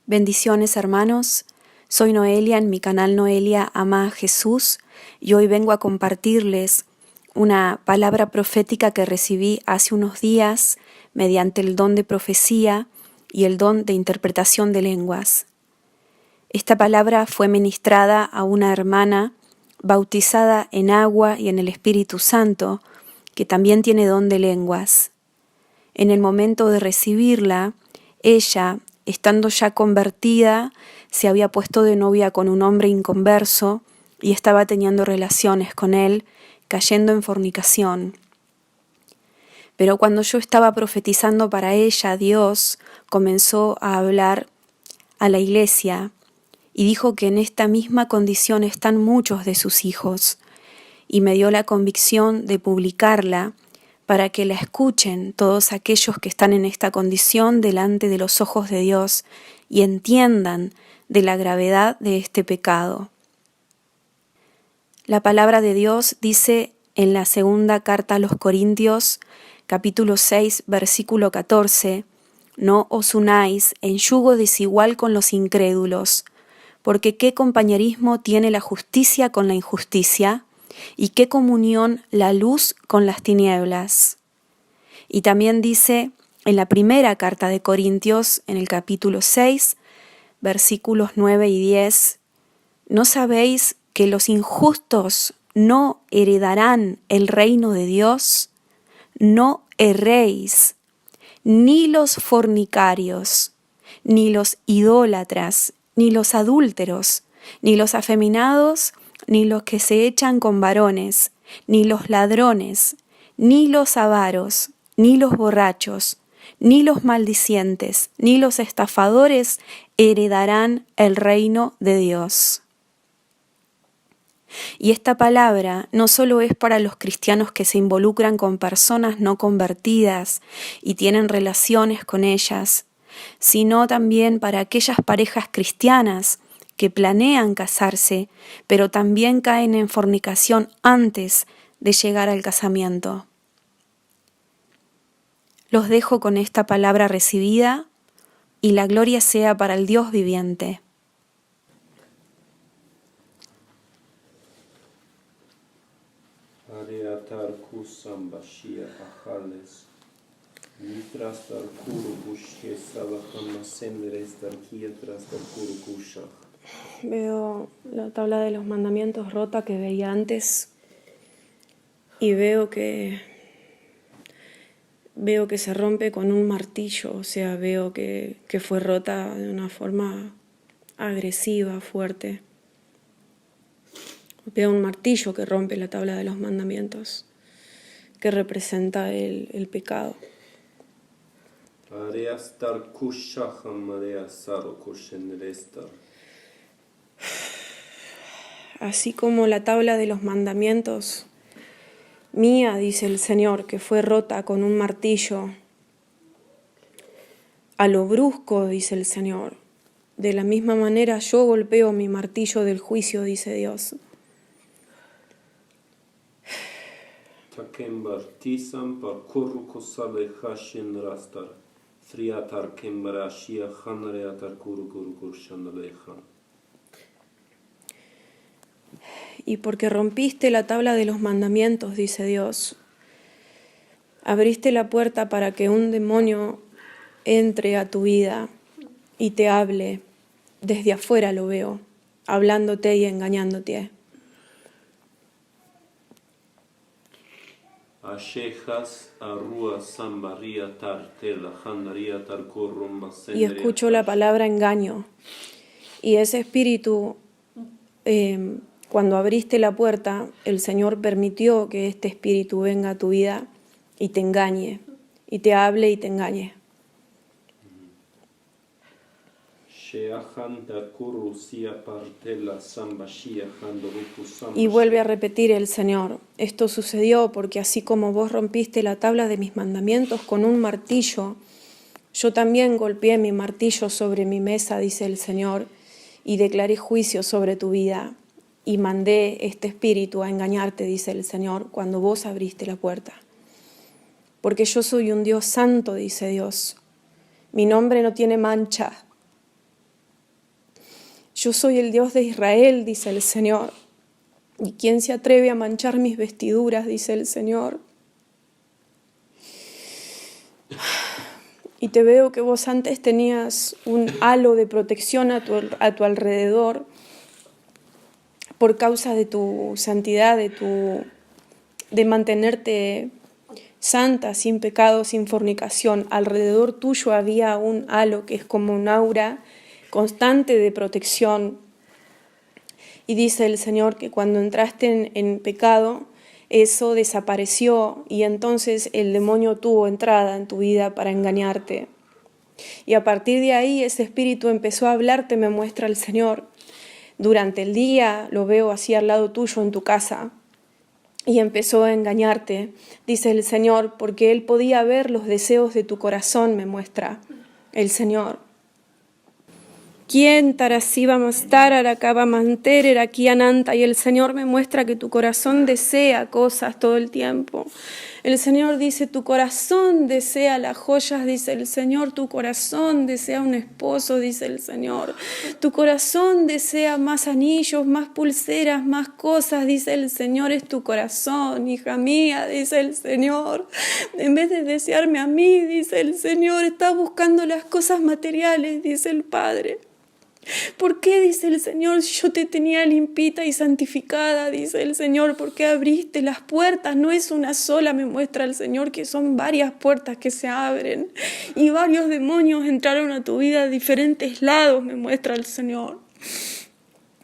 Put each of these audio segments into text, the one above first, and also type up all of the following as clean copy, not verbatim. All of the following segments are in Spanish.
Bendiciones, hermanos. Soy Noelia en mi canal Noelia Ama a Jesús y hoy vengo a compartirles una palabra profética que recibí hace unos días mediante el don de profecía y el don de interpretación de lenguas. Esta palabra fue ministrada a una hermana bautizada en agua y en el Espíritu Santo, que también tiene don de lenguas. En el momento de recibirla, ella, estando ya convertida, se había puesto de novia con un hombre inconverso y estaba teniendo relaciones con él, cayendo en fornicación. Pero cuando yo estaba profetizando para ella, Dios comenzó a hablar a la iglesia y dijo que en esta misma condición están muchos de sus hijos, y me dio la convicción de publicarla para que la escuchen todos aquellos que están en esta condición delante de los ojos de Dios y entiendan de la gravedad de este pecado. La palabra de Dios dice en la segunda carta a los Corintios, capítulo 6, versículo 14, «No os unáis en yugo desigual con los incrédulos, porque ¿qué compañerismo tiene la justicia con la injusticia? ¿Y qué comunión la luz con las tinieblas?» Y también dice en la primera carta de Corintios, en el capítulo 6, versículos 9 y 10, ¿no sabéis que los injustos no heredarán el reino de Dios? No erréis, ni los fornicarios, ni los idólatras, ni los adúlteros, ni los afeminados, ni los que se echan con varones, ni los ladrones, ni los avaros, ni los borrachos, ni los maldicientes, ni los estafadores heredarán el reino de Dios. Y esta palabra no solo es para los cristianos que se involucran con personas no convertidas y tienen relaciones con ellas, sino también para aquellas parejas cristianas que planean casarse, pero también caen en fornicación antes de llegar al casamiento. Los dejo con esta palabra recibida y la gloria sea para el Dios viviente. Veo la tabla de los mandamientos rota que veía antes y veo que se rompe con un martillo, o sea, veo que fue rota de una forma agresiva, fuerte. Veo un martillo que rompe la tabla de los mandamientos, que representa el pecado. Así como la tabla de los mandamientos mía, dice el Señor, que fue rota con un martillo, a lo brusco, dice el Señor, de la misma manera yo golpeo mi martillo del juicio, dice Dios. Y porque rompiste la tabla de los mandamientos, dice Dios, abriste la puerta para que un demonio entre a tu vida y te hable. Desde afuera lo veo, hablándote y engañándote. Y escucho la palabra engaño. Y ese espíritu, cuando abriste la puerta, el Señor permitió que este espíritu venga a tu vida y te engañe, y te hable y te engañe. Y vuelve a repetir el Señor, esto sucedió porque así como vos rompiste la tabla de mis mandamientos con un martillo, yo también golpeé mi martillo sobre mi mesa, dice el Señor, y declaré juicio sobre tu vida, y mandé este espíritu a engañarte, dice el Señor, cuando vos abriste la puerta. Porque yo soy un Dios santo, dice Dios, mi nombre no tiene mancha. Yo soy el Dios de Israel, dice el Señor. ¿Y quién se atreve a manchar mis vestiduras?, dice el Señor. Y te veo que vos antes tenías un halo de protección a tu alrededor por causa de tu santidad, de mantenerte santa, sin pecado, sin fornicación. Alrededor tuyo había un halo que es como un aura constante de protección. Y dice el Señor que cuando entraste en pecado, eso desapareció y entonces el demonio tuvo entrada en tu vida para engañarte. Y a partir de ahí ese espíritu empezó a hablarte, me muestra el Señor. Durante el día lo veo así al lado tuyo en tu casa y empezó a engañarte, dice el Señor, porque Él podía ver los deseos de tu corazón, me muestra el Señor. ¿Quién tarasiva mastara rakaba manterer aquí ananta? Y el Señor me muestra que tu corazón desea cosas todo el tiempo. El Señor dice, tu corazón desea las joyas, dice el Señor, tu corazón desea un esposo, dice el Señor. Tu corazón desea más anillos, más pulseras, más cosas, dice el Señor, es tu corazón, hija mía, dice el Señor. En vez de desearme a mí, dice el Señor, estás buscando las cosas materiales, dice el Padre. ¿Por qué, dice el Señor, si yo te tenía limpita y santificada, dice el Señor? ¿Por qué abriste las puertas? No es una sola, me muestra el Señor, que son varias puertas que se abren. Y varios demonios entraron a tu vida de diferentes lados, me muestra el Señor.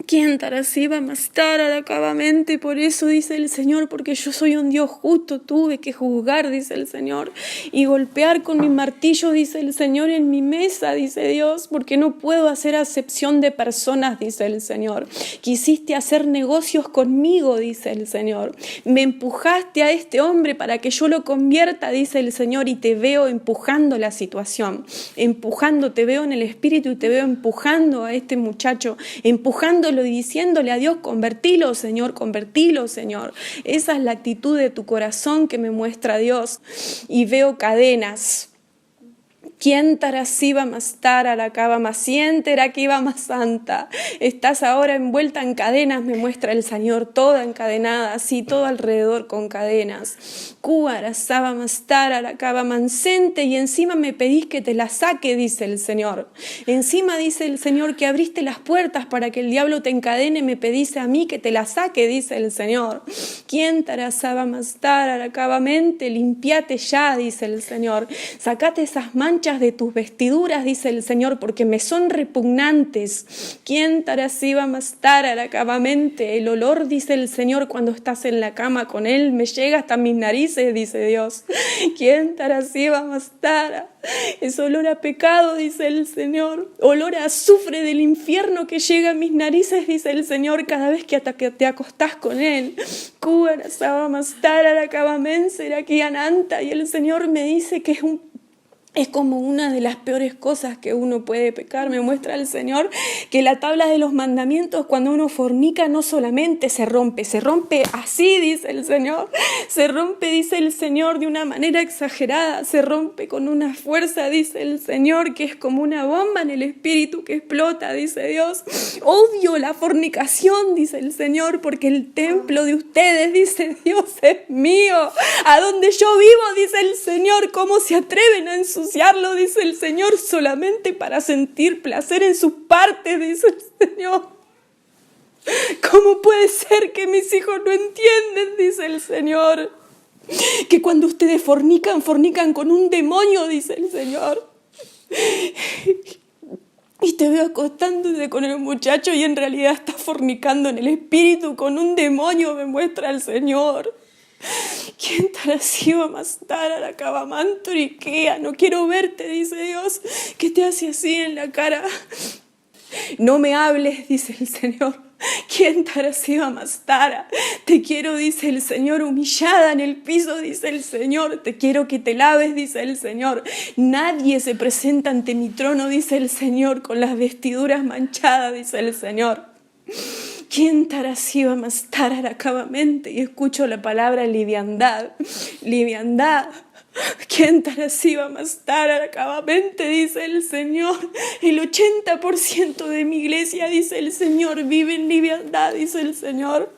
¿Quién tarasiva mastara acabamente? Por eso dice el Señor, porque yo soy un Dios justo, tuve que juzgar, dice el Señor, y golpear con mi martillo, dice el Señor, en mi mesa, dice Dios, porque no puedo hacer acepción de personas, dice el Señor. Quisiste hacer negocios conmigo, dice el Señor. Me empujaste a este hombre para que yo lo convierta, dice el Señor, y te veo empujando la situación, empujando, te veo en el espíritu y te veo empujando a este muchacho, empujándolo y diciéndole a Dios, convertilo, Señor, convertilo, Señor. Esa es la actitud de tu corazón que me muestra Dios. Y veo cadenas. ¿Quién tarasiva mastara la cava más sientera que iba más santa? Estás ahora envuelta en cadenas, me muestra el Señor, toda encadenada, así todo alrededor con cadenas. Cuarasaba mastara la cava mansente y encima me pedís que te la saque, dice el Señor. Encima dice el Señor que abriste las puertas para que el diablo te encadene, me pedís a mí que te la saque, dice el Señor. ¿Quién tarasaba mastara la cava mente? Limpiate ya, dice el Señor. Sacate esas manchas de tus vestiduras, dice el Señor, porque me son repugnantes. ¿Quién tarasiva mastara acabamente? El olor, dice el Señor, cuando estás en la cama con Él, me llega hasta mis narices, dice Dios. ¿Quién tarasiva mastara? Es olor a pecado, dice el Señor. Olor a azufre del infierno que llega a mis narices, dice el Señor, cada vez que te acostás con Él. Y el Señor me dice que es como una de las peores cosas que uno puede pecar. Me muestra el Señor que la tabla de los mandamientos, cuando uno fornica, no solamente se rompe así, dice el Señor, se rompe, dice el Señor, de una manera exagerada, se rompe con una fuerza, dice el Señor, que es como una bomba en el espíritu que explota, dice Dios. Odio la fornicación, dice el Señor, porque el templo de ustedes, dice Dios, es mío. A donde yo vivo, dice el Señor, ¿cómo se atreven a ensuciarlo? Dice el Señor, solamente para sentir placer en sus partes, dice el Señor. ¿Cómo puede ser que mis hijos no entienden? Dice el Señor. Que cuando ustedes fornican con un demonio, dice el Señor. Y te veo acostándote con el muchacho y en realidad estás fornicando en el espíritu con un demonio, me muestra el Señor. ¿Quién tarasiva mastara la cavamanto Ikea? No quiero verte, dice Dios, que te hace así en la cara. No me hables, dice el Señor. ¿Quién tarasiva mastara? Te quiero, dice el Señor, humillada en el piso, dice el Señor. Te quiero que te laves, dice el Señor. Nadie se presenta ante mi trono, dice el Señor, con las vestiduras manchadas, dice el Señor. ¿Quién tarasiva mastara acabamente? Y escucho la palabra liviandad. Liviandad. ¿Quién tarasiva más acabamente, dice el Señor? El 80% de mi iglesia, dice el Señor, vive en liviandad, dice el Señor.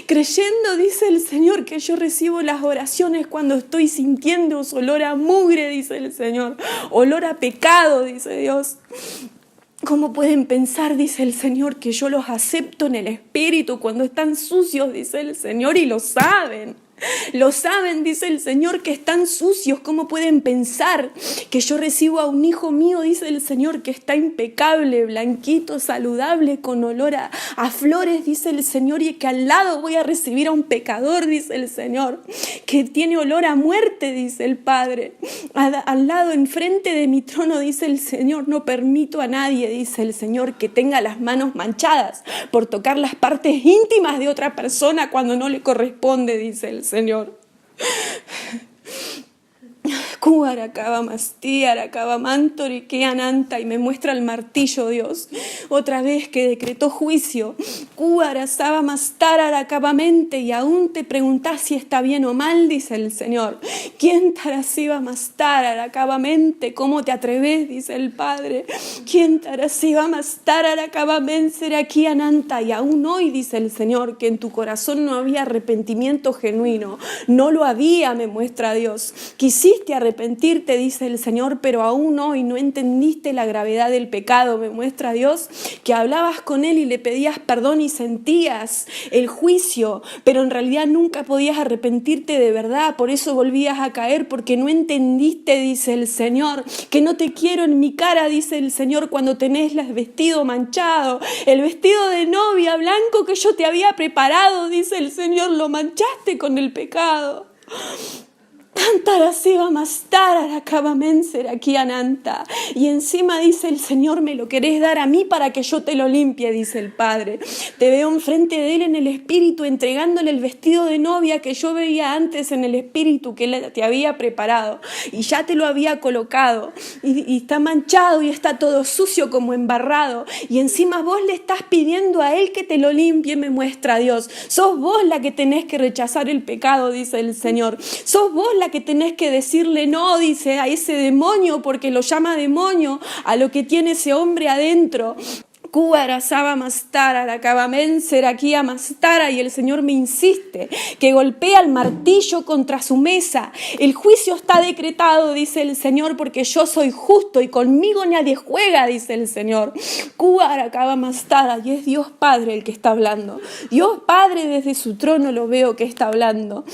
Creyendo, dice el Señor, que yo recibo las oraciones cuando estoy sintiendo olor a mugre, dice el Señor. Olor a pecado, dice Dios. ¿Cómo pueden pensar, dice el Señor, que yo los acepto en el espíritu cuando están sucios, dice el Señor, y lo saben? Lo saben, dice el Señor, que están sucios. ¿Cómo pueden pensar que yo recibo a un hijo mío, dice el Señor, que está impecable, blanquito, saludable, con olor a flores, dice el Señor, y que al lado voy a recibir a un pecador, dice el Señor, que tiene olor a muerte, dice el Padre? Al lado, enfrente de mi trono, dice el Señor, no permito a nadie, dice el Señor, que tenga las manos manchadas por tocar las partes íntimas de otra persona cuando no le corresponde, dice el Señor. Y me muestra el martillo, Dios, otra vez que decretó juicio. Y aún te preguntás si está bien o mal, dice el Señor. ¿Quién tarasiva mastar aracabamente? ¿Cómo te atreves? Dice el Padre. ¿Quién tarasiva mastar aracabamente será aquí ananta? Y aún hoy, dice el Señor, que en tu corazón no había arrepentimiento genuino. No lo había, me muestra Dios. Quisiste arrepentirte, dice el Señor, pero aún hoy no entendiste la gravedad del pecado, me muestra Dios, que hablabas con Él y le pedías perdón y sentías el juicio, pero en realidad nunca podías arrepentirte de verdad, por eso volvías a caer, porque no entendiste, dice el Señor, que no te quiero en mi cara, dice el Señor, cuando tenés el vestido manchado, el vestido de novia blanco que yo te había preparado, dice el Señor, lo manchaste con el pecado. Y encima, dice el Señor, me lo querés dar a mí para que yo te lo limpie, dice el Padre. Te veo enfrente de Él en el Espíritu, entregándole el vestido de novia que yo veía antes en el Espíritu, que Él te había preparado y ya te lo había colocado, y está manchado y está todo sucio como embarrado, y encima vos le estás pidiendo a Él que te lo limpie, me muestra Dios. Sos vos la que tenés que rechazar el pecado, dice el Señor. Sos vos la que tenés que decirle no, dice, a ese demonio, porque lo llama demonio, a lo que tiene ese hombre adentro. Y el Señor me insiste que golpea el martillo contra su mesa. El juicio está decretado, dice el Señor, porque yo soy justo y conmigo nadie juega, dice el Señor. Y es Dios Padre el que está hablando. Dios Padre desde su trono lo veo que está hablando.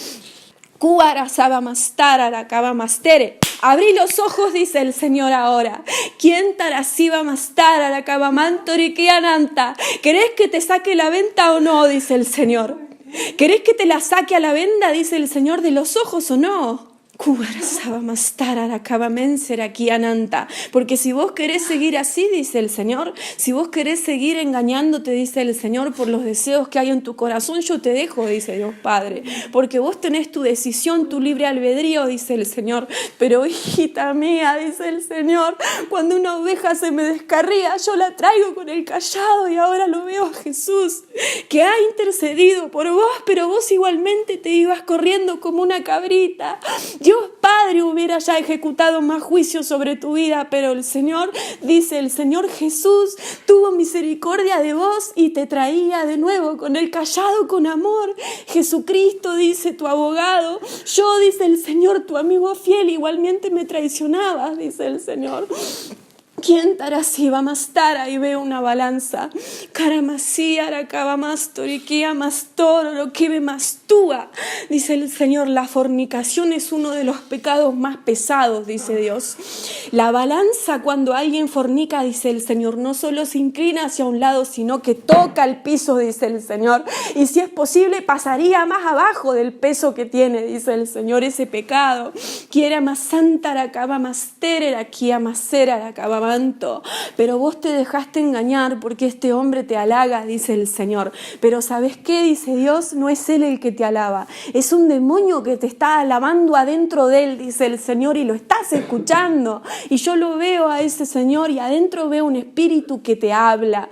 Abrí los ojos, dice el Señor ahora. ¿Quién tarasiva mastar a la cabamantoriquiananta? ¿Querés que te saque la venta o no? Dice el Señor. ¿Querés que te la saque a la venda? Dice el Señor, de los ojos o no. Porque si vos querés seguir así, dice el Señor, si vos querés seguir engañándote, dice el Señor, por los deseos que hay en tu corazón, yo te dejo, dice Dios Padre, porque vos tenés tu decisión, tu libre albedrío, dice el Señor. Pero hijita mía, dice el Señor, cuando una oveja se me descarría, yo la traigo con el cayado, y ahora lo veo a Jesús, que ha intercedido por vos, pero vos igualmente te ibas corriendo como una cabrita. Dios Padre hubiera ya ejecutado más juicio sobre tu vida, pero el Señor, dice el Señor Jesús, tuvo misericordia de vos y te traía de nuevo con el cayado con amor. Jesucristo, dice tu abogado, yo, dice el Señor, tu amigo fiel, igualmente me traicionabas, dice el Señor. ¿Quién tarasiva mastara? Y veo una balanza. Caramasía, aracabamástoriquía, mastoro, lo que ve mastúa. Dice el Señor, la fornicación es uno de los pecados más pesados, dice Dios. La balanza, cuando alguien fornica, dice el Señor, no solo se inclina hacia un lado, sino que toca el piso, dice el Señor. Y si es posible, pasaría más abajo del peso que tiene, dice el Señor, ese pecado. Quiera más santa, aracabamastera, aquí amasera, aracabamastera. Pero vos te dejaste engañar porque este hombre te halaga, dice el Señor. Pero ¿sabes qué? Dice Dios, no es Él el que te alaba. Es un demonio que te está alabando adentro de Él, dice el Señor, y lo estás escuchando. Y yo lo veo a ese Señor y adentro veo un espíritu que te habla.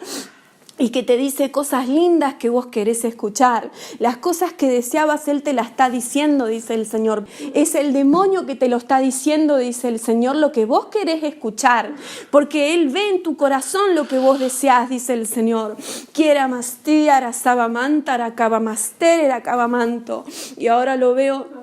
y que te dice cosas lindas que vos querés escuchar. Las cosas que deseabas, Él te las está diciendo, dice el Señor. Es el demonio que te lo está diciendo, dice el Señor, lo que vos querés escuchar. Porque Él ve en tu corazón lo que vos deseás, dice el Señor. Quiera mastía, arasabamanta, aracabamaster, aracabamanto. Y ahora lo veo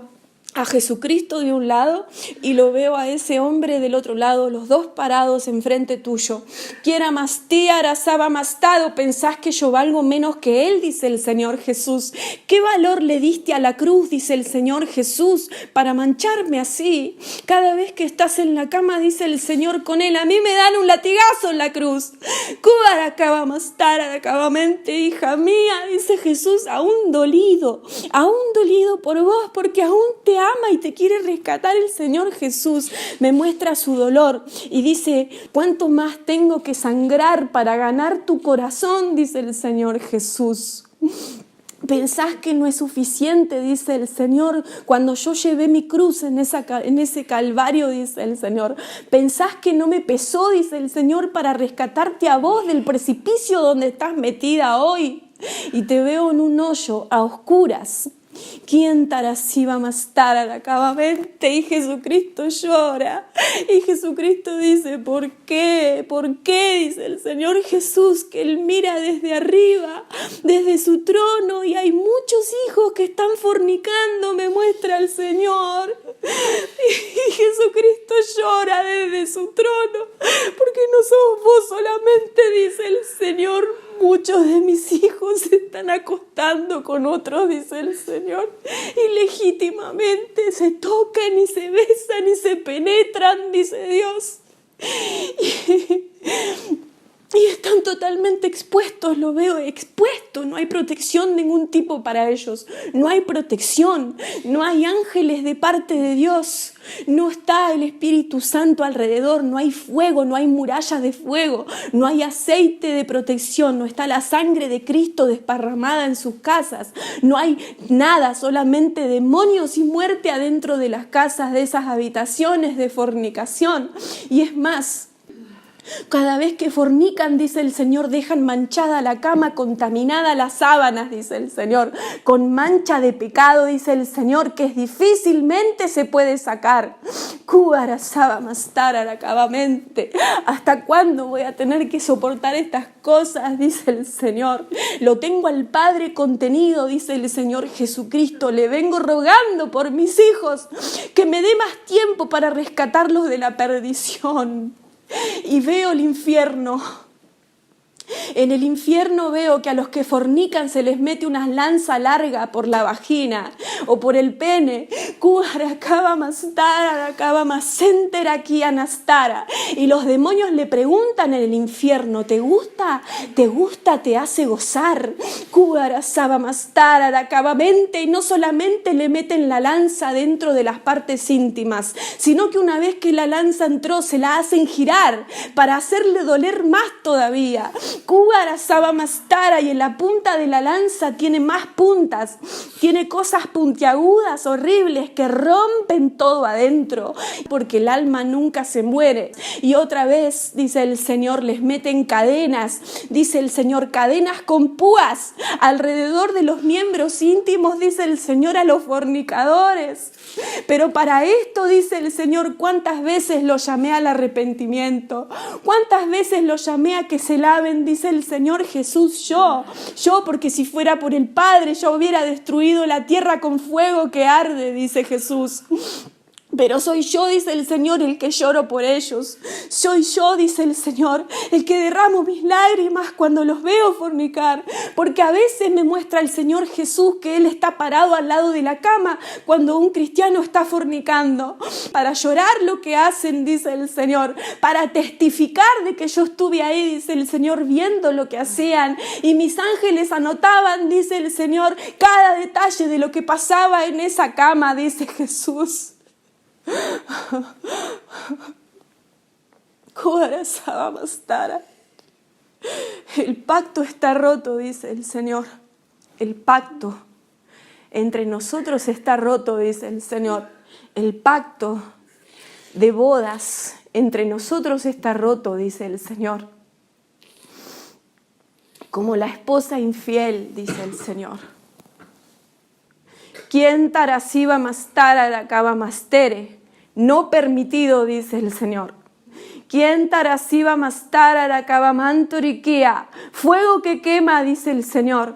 a Jesucristo de un lado y lo veo a ese hombre del otro lado, los dos parados enfrente tuyo. Quiera mastía, arasaba mastado, pensás que yo valgo menos que Él, dice el Señor Jesús. ¿Qué valor le diste a la cruz, dice el Señor Jesús, para mancharme así? Cada vez que estás en la cama, dice el Señor con Él, a mí me dan un latigazo en la cruz. Acabamente, hija mía, dice Jesús, aún dolido por vos, porque aún te ama y te quiere rescatar el Señor Jesús. Me muestra su dolor y dice, ¿cuánto más tengo que sangrar para ganar tu corazón? Dice el Señor Jesús. Pensás que no es suficiente, dice el Señor, cuando yo llevé mi cruz en ese calvario, dice el Señor. Pensás que no me pesó, dice el Señor, para rescatarte a vos del precipicio donde estás metida hoy. Y te veo en un hoyo a oscuras. ¿Quién tarasiva más acabamente? Y Jesucristo llora. Y Jesucristo dice, ¿por qué? ¿Por qué? Dice el Señor Jesús, que Él mira desde arriba, desde su trono, y hay muchos hijos que están fornicando, me muestra el Señor. Y Jesucristo llora desde su trono, porque no sos vos solamente, dice el Señor. Muchos de mis hijos se están acostando con otros, dice el Señor, y legítimamente se tocan y se besan y se penetran, dice Dios. Y están totalmente expuestos, lo veo expuesto, no hay protección de ningún tipo para ellos, no hay protección, no hay ángeles de parte de Dios, no está el Espíritu Santo alrededor, no hay fuego, no hay murallas de fuego, no hay aceite de protección, no está la sangre de Cristo desparramada en sus casas, no hay nada, solamente demonios y muerte adentro de las casas, de esas habitaciones de fornicación. Y es más, cada vez que fornican, dice el Señor, dejan manchada la cama, contaminada las sábanas, dice el Señor, con mancha de pecado, dice el Señor, que difícilmente se puede sacar. ¿Hasta cuándo voy a tener que soportar estas cosas? Dice el Señor. Lo tengo al Padre contenido, dice el Señor Jesucristo. Le vengo rogando por mis hijos que me dé más tiempo para rescatarlos de la perdición. Y veo el infierno. En el infierno veo que a los que fornican se les mete una lanza larga por la vagina o por el pene. Y los demonios le preguntan en el infierno, ¿te gusta? ¿Te gusta? ¿Te hace gozar? Y no solamente le meten la lanza dentro de las partes íntimas, sino que una vez que la lanza entró se la hacen girar para hacerle doler más todavía. Y en la punta de la lanza tiene más puntas, tiene cosas puntiagudas horribles que rompen todo adentro, porque el alma nunca se muere. Y otra vez, dice el Señor, les meten cadenas, dice el Señor, cadenas con púas alrededor de los miembros íntimos, dice el Señor, a los fornicadores. Pero para esto, dice el Señor, ¿cuántas veces los llamé al arrepentimiento? ¿Cuántas veces los llamé a que se laven? Dice el Señor Jesús, yo, porque si fuera por el Padre, yo hubiera destruido la tierra con fuego que arde, dice Jesús. Pero soy yo, dice el Señor, el que lloro por ellos. Soy yo, dice el Señor, el que derramo mis lágrimas cuando los veo fornicar. Porque a veces me muestra el Señor Jesús que Él está parado al lado de la cama cuando un cristiano está fornicando. Para llorar lo que hacen, dice el Señor. Para testificar de que yo estuve ahí, dice el Señor, viendo lo que hacían. Y mis ángeles anotaban, dice el Señor, cada detalle de lo que pasaba en esa cama, dice Jesús. El pacto está roto, dice el Señor. El pacto entre nosotros está roto, dice el Señor. El pacto de bodas entre nosotros está roto, dice el Señor. como la esposa infiel, dice el Señor. ¿Quién tarasiva mastara aracaba mastere? No permitido, dice el Señor. ¿Quién tarasiva mastara aracaba mantoriquía? Fuego que quema, dice el Señor.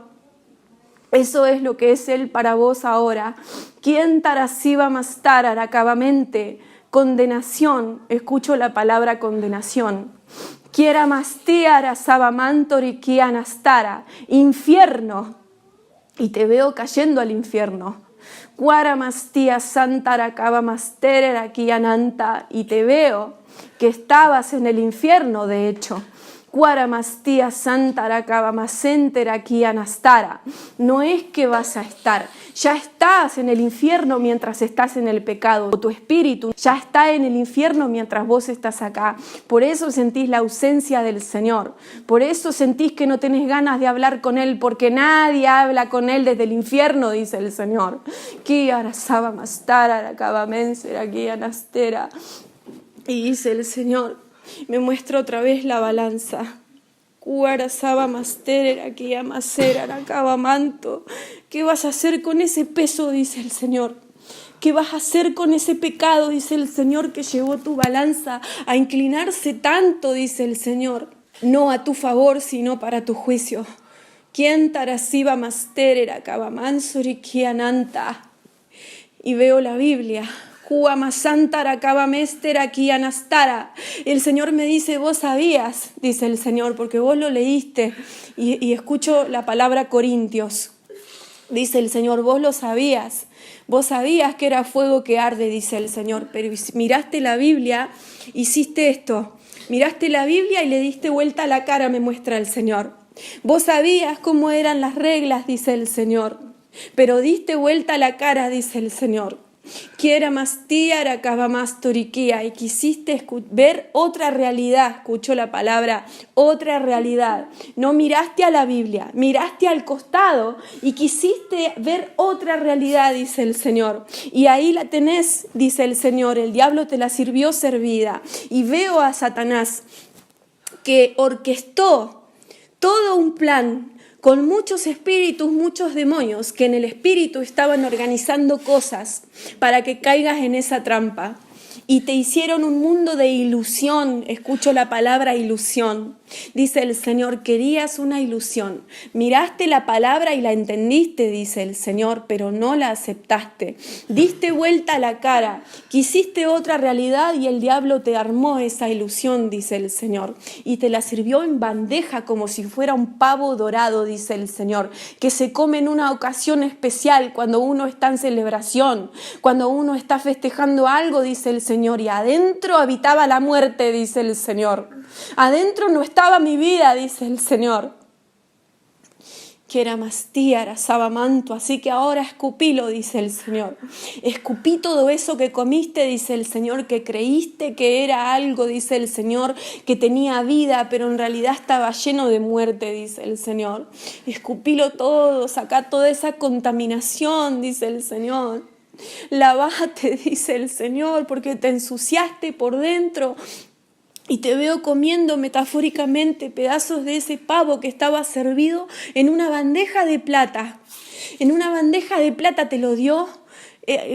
Eso es lo que es Él para vos ahora. ¿Quién tarasiva mastara aracabamente? Condenación, escucho la palabra condenación. Quiera mastía arasaba mantoriquía nastara. Infierno. Y te veo cayendo al infierno. Cuara mastía santa aracaba mastere aquí ananta. Y te veo que estabas en el infierno, de hecho. Cuaramastía santa aracaba masenter aquí anastara. No es que vas a estar, ya estás en el infierno mientras estás en el pecado. Tu espíritu ya está en el infierno mientras vos estás acá. Por eso sentís la ausencia del Señor. Por eso sentís que no tenés ganas de hablar con Él, porque nadie habla con Él desde el infierno, dice el Señor. Ki arasaba mastara aracaba menser aquí anastera. Y dice el Señor, me muestra otra vez la balanza. Cuarasaba master aquí amasera aracaba manto. ¿Qué vas a hacer con ese peso? Dice el Señor. ¿Qué vas a hacer con ese pecado? Dice el Señor, que llevó tu balanza a inclinarse tanto, dice el Señor. No a tu favor, sino para tu juicio. ¿Quién tarasiva master aracaba mansori kiananta? Y veo la Biblia. El Señor me dice, vos sabías, dice el Señor, porque vos lo leíste, y escucho la palabra Corintios. Dice el Señor, vos lo sabías que era fuego que arde, dice el Señor, pero miraste la Biblia, hiciste esto, miraste la Biblia y le diste vuelta a la cara, me muestra el Señor. Vos sabías cómo eran las reglas, dice el Señor, pero diste vuelta a la cara, dice el Señor. Quiera mastía aracaba mastoriquía, y quisiste ver otra realidad, escucho la palabra, otra realidad. No miraste a la Biblia, miraste al costado y quisiste ver otra realidad, dice el Señor. Y ahí la tenés, dice el Señor, el diablo te la sirvió servida. Y veo a Satanás que orquestó todo un plan con muchos espíritus, muchos demonios que en el espíritu estaban organizando cosas para que caigas en esa trampa. Y te hicieron un mundo de ilusión. Escucho la palabra ilusión. Dice el Señor, querías una ilusión. Miraste la palabra y la entendiste, dice el Señor, pero no la aceptaste. Diste vuelta a la cara, quisiste otra realidad y el diablo te armó esa ilusión, dice el Señor. Y te la sirvió en bandeja como si fuera un pavo dorado, dice el Señor, que se come en una ocasión especial cuando uno está en celebración, cuando uno está festejando algo, dice el Señor. Y adentro habitaba la muerte, dice el Señor. Adentro no estaba mi vida, dice el Señor. Que era mastía, arasaba manto, así que ahora escupilo, dice el Señor. Escupí todo eso que comiste, dice el Señor, que creíste que era algo, dice el Señor, que tenía vida, pero en realidad estaba lleno de muerte, dice el Señor. Escupilo todo, sacá toda esa contaminación, dice el Señor. Lavate, dice el Señor, porque te ensuciaste por dentro. Y te veo comiendo metafóricamente pedazos de ese pavo que estaba servido en una bandeja de plata. En una bandeja de plata te lo dio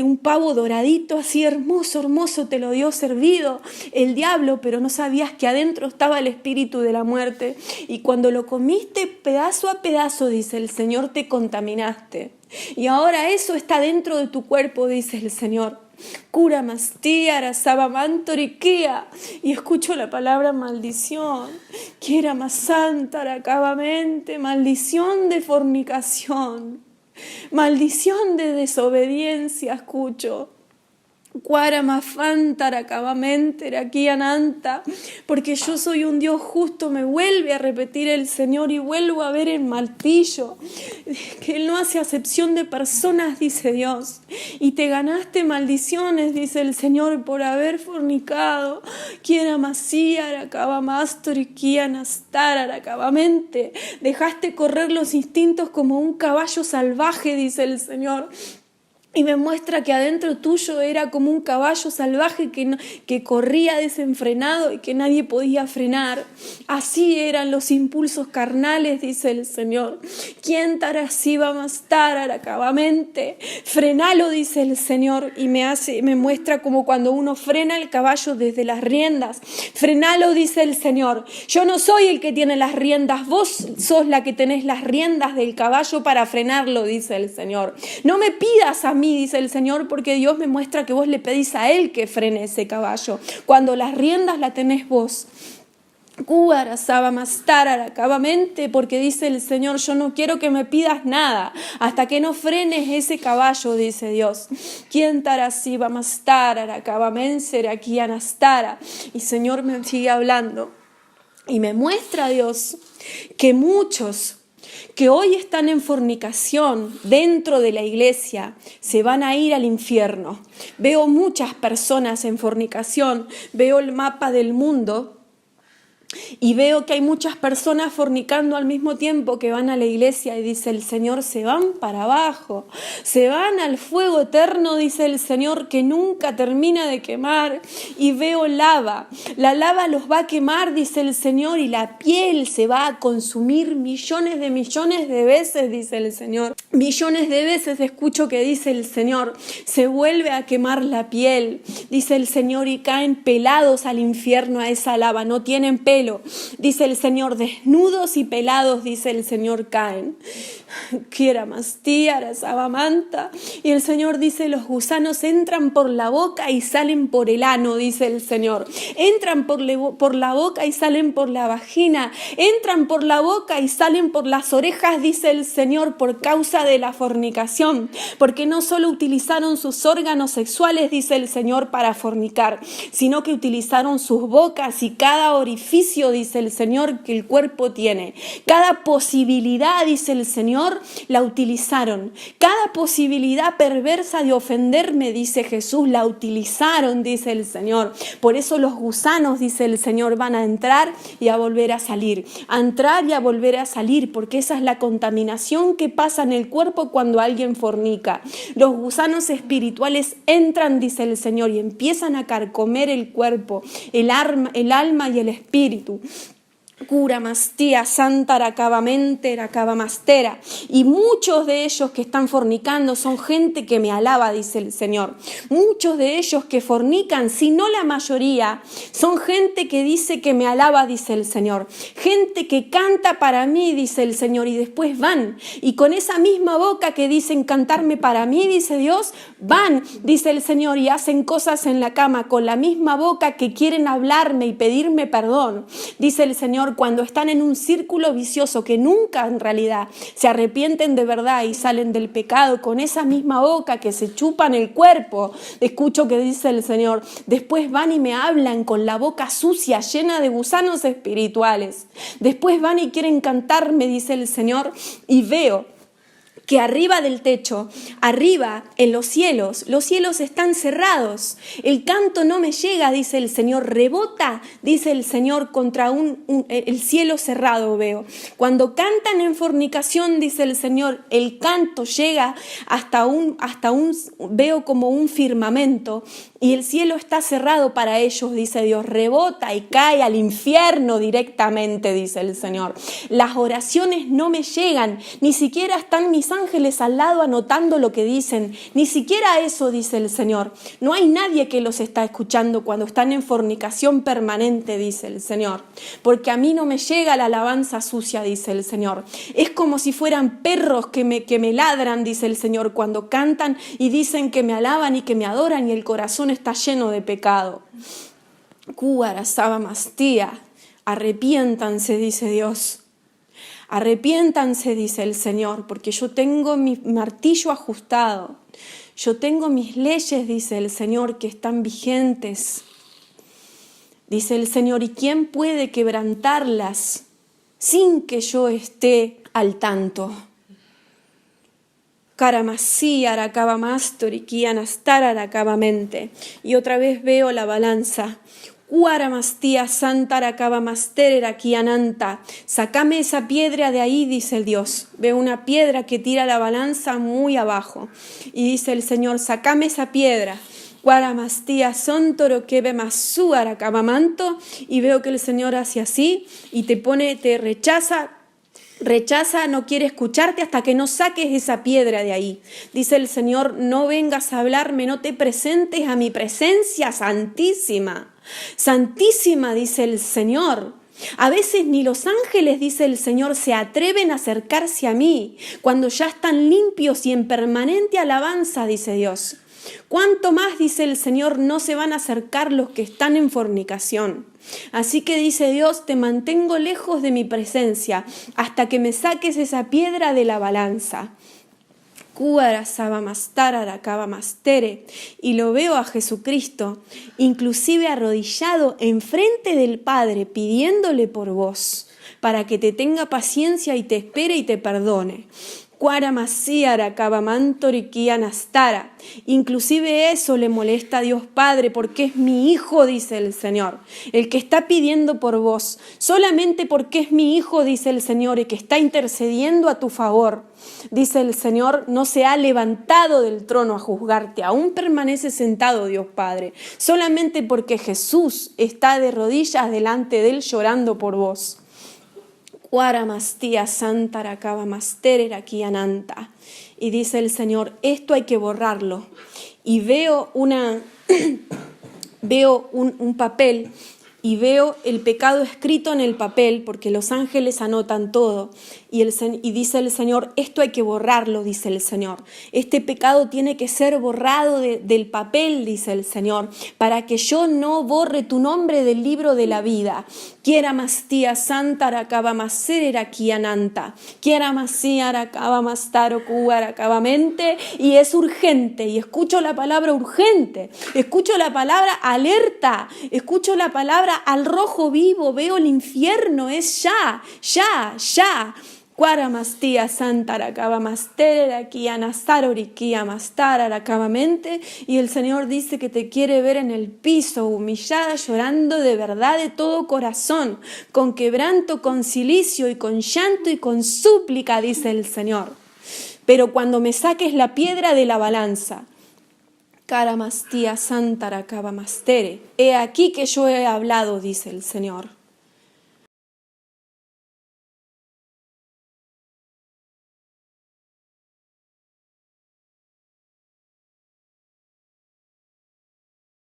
un pavo doradito, así hermoso, hermoso, te lo dio servido el diablo, pero no sabías que adentro estaba el espíritu de la muerte. Y cuando lo comiste pedazo a pedazo, dice el Señor, te contaminaste. Y ahora eso está dentro de tu cuerpo, dice el Señor. Cura mastía, arasaba mantoriquía. Y escucho la palabra maldición. Quiera más santa, aracabamente, maldición de fornicación. Maldición de desobediencia, escucho. Porque yo soy un Dios justo, me vuelve a repetir el Señor y vuelvo a ver el martillo, que Él no hace acepción de personas, dice Dios, y te ganaste maldiciones, dice el Señor, por haber fornicado. Dejaste correr los instintos como un caballo salvaje, dice el Señor. Y me muestra que adentro tuyo era como un caballo salvaje que corría desenfrenado y que nadie podía frenar. Así eran los impulsos carnales, dice el Señor. ¿Quién tarasiva más tararacabamente? Frenalo, dice el Señor, y me muestra como cuando uno frena el caballo desde las riendas. Frenalo, dice el Señor. Yo no soy el que tiene las riendas, vos sos la que tenés las riendas del caballo para frenarlo, dice el Señor. No me pidas a mí, dice el Señor, porque Dios me muestra que vos le pedís a Él que frene ese caballo, cuando las riendas las tenés vos. Porque dice el Señor, yo no quiero que me pidas nada hasta que no frenes ese caballo, dice Dios. ¿Quién tarasiva más tararacabamente aquí anastara? Y Señor me sigue hablando y me muestra Dios que muchos que hoy están en fornicación dentro de la iglesia se van a ir al infierno. Veo muchas personas en fornicación, veo el mapa del mundo y veo que hay muchas personas fornicando al mismo tiempo que van a la iglesia y dice el Señor, se van para abajo, se van al fuego eterno, dice el Señor, que nunca termina de quemar. Y veo lava, la lava los va a quemar, dice el Señor, y la piel se va a consumir millones de veces, dice el Señor. Millones de veces escucho que dice el Señor, se vuelve a quemar la piel, dice el Señor, y caen pelados al infierno a esa lava, no tienen pelo. Dice el Señor, desnudos y pelados, dice el Señor, caen. Quiera más tía, sabamanta. Y el Señor dice, los gusanos entran por la boca y salen por el ano, dice el Señor. Entran por la boca y salen por la vagina. Entran por la boca y salen por las orejas, dice el Señor, por causa de la fornicación. Porque no solo utilizaron sus órganos sexuales, dice el Señor, para fornicar, sino que utilizaron sus bocas y cada orificio, dice el Señor, que el cuerpo tiene. Cada posibilidad, dice el Señor, la utilizaron. Cada posibilidad perversa de ofenderme, dice Jesús, la utilizaron, dice el Señor. Por eso los gusanos, dice el Señor, van a entrar y a volver a salir. A entrar y a volver a salir, porque esa es la contaminación que pasa en el cuerpo cuando alguien fornica. Los gusanos espirituales entran, dice el Señor, y empiezan a carcomer el cuerpo, el alma y el espíritu. Cura mastía, santa racabamente, racabamastera. Y muchos de ellos que están fornicando son gente que me alaba, dice el Señor. Muchos de ellos que fornican, si no la mayoría, son gente que dice que me alaba, dice el Señor. Gente que canta para mí, dice el Señor, y después van. Y con esa misma boca que dicen cantarme para mí, dice Dios, van, dice el Señor, y hacen cosas en la cama con la misma boca que quieren hablarme y pedirme perdón, dice el Señor, cuando están en un círculo vicioso que nunca en realidad se arrepienten de verdad y salen del pecado con esa misma boca que se chupan el cuerpo. Escucho que dice el Señor, después van y me hablan con la boca sucia, llena de gusanos espirituales. Después van y quieren cantarme, dice el Señor, y veo que arriba del techo, arriba en los cielos están cerrados. El canto no me llega, dice el Señor, rebota, dice el Señor, contra el cielo cerrado veo. Cuando cantan en fornicación, dice el Señor, el canto llega veo como un firmamento y el cielo está cerrado para ellos, dice Dios, rebota y cae al infierno directamente, dice el Señor. Las oraciones no me llegan, ni siquiera están mis ángeles al lado anotando lo que dicen, ni siquiera eso, dice el Señor. No hay nadie que los está escuchando cuando están en fornicación permanente, dice el Señor, porque a mí no me llega la alabanza sucia, dice el Señor. Es como si fueran perros que me ladran, dice el Señor, cuando cantan y dicen que me alaban y que me adoran y el corazón está lleno de pecado. Arrepiéntanse, dice Dios. Arrepiéntanse, dice el Señor, porque yo tengo mi martillo ajustado. Yo tengo mis leyes, dice el Señor, que están vigentes. Dice el Señor, ¿y quién puede quebrantarlas sin que yo esté al tanto? Caramasí, aracaba mastor y quianastar aracabamente. Y otra vez veo la balanza. Cuaramastía santaracaba masterera kiananta. Sacame esa piedra de ahí, dice el Dios. Veo una piedra que tira la balanza muy abajo. Y dice el Señor, sacame esa piedra. Cuaramastía sontoro que ve masúara cabamanto. Y veo que el Señor hace así y te rechaza, no quiere escucharte hasta que no saques esa piedra de ahí. Dice el Señor, no vengas a hablarme, no te presentes a mi presencia santísima. Santísima, dice el Señor. A veces ni los ángeles, dice el Señor, se atreven a acercarse a mí cuando ya están limpios y en permanente alabanza, dice Dios. ¿Cuánto más, dice el Señor, no se van a acercar los que están en fornicación? Así que dice Dios, te mantengo lejos de mi presencia hasta que me saques esa piedra de la balanza. Y lo veo a Jesucristo, inclusive arrodillado enfrente del Padre, pidiéndole por vos, para que te tenga paciencia y te espere y te perdone. Inclusive eso le molesta a Dios Padre, porque es mi hijo, dice el Señor, el que está pidiendo por vos, solamente porque es mi hijo, dice el Señor, y que está intercediendo a tu favor. Dice el Señor, no se ha levantado del trono a juzgarte, aún permanece sentado Dios Padre, solamente porque Jesús está de rodillas delante de él llorando por vos. Cuaramastía santaracaba masterera kiananta. Y dice el Señor, esto hay que borrarlo. Y veo un papel y veo el pecado escrito en el papel, porque los ángeles anotan todo. Y dice el Señor, esto hay que borrarlo, dice el Señor. Este pecado tiene que ser borrado del papel, dice el Señor, para que yo no borre tu nombre del libro de la vida. Quiera mastía santa aracaba maserera kiananta. Quiera masía aracaba mastaro cuaracabamente. Y es urgente, y escucho la palabra urgente, escucho la palabra alerta, escucho la palabra al rojo vivo, veo el infierno, es ya. Cuaramastía santaracaba masterera kianastaroriquia mastararacabamente. Y el Señor dice que te quiere ver en el piso, humillada, llorando de verdad de todo corazón, con quebranto, con cilicio y con llanto y con súplica, dice el Señor. Pero cuando me saques la piedra de la balanza, Caramastía santaracaba mastere, he aquí que yo he hablado, dice el Señor.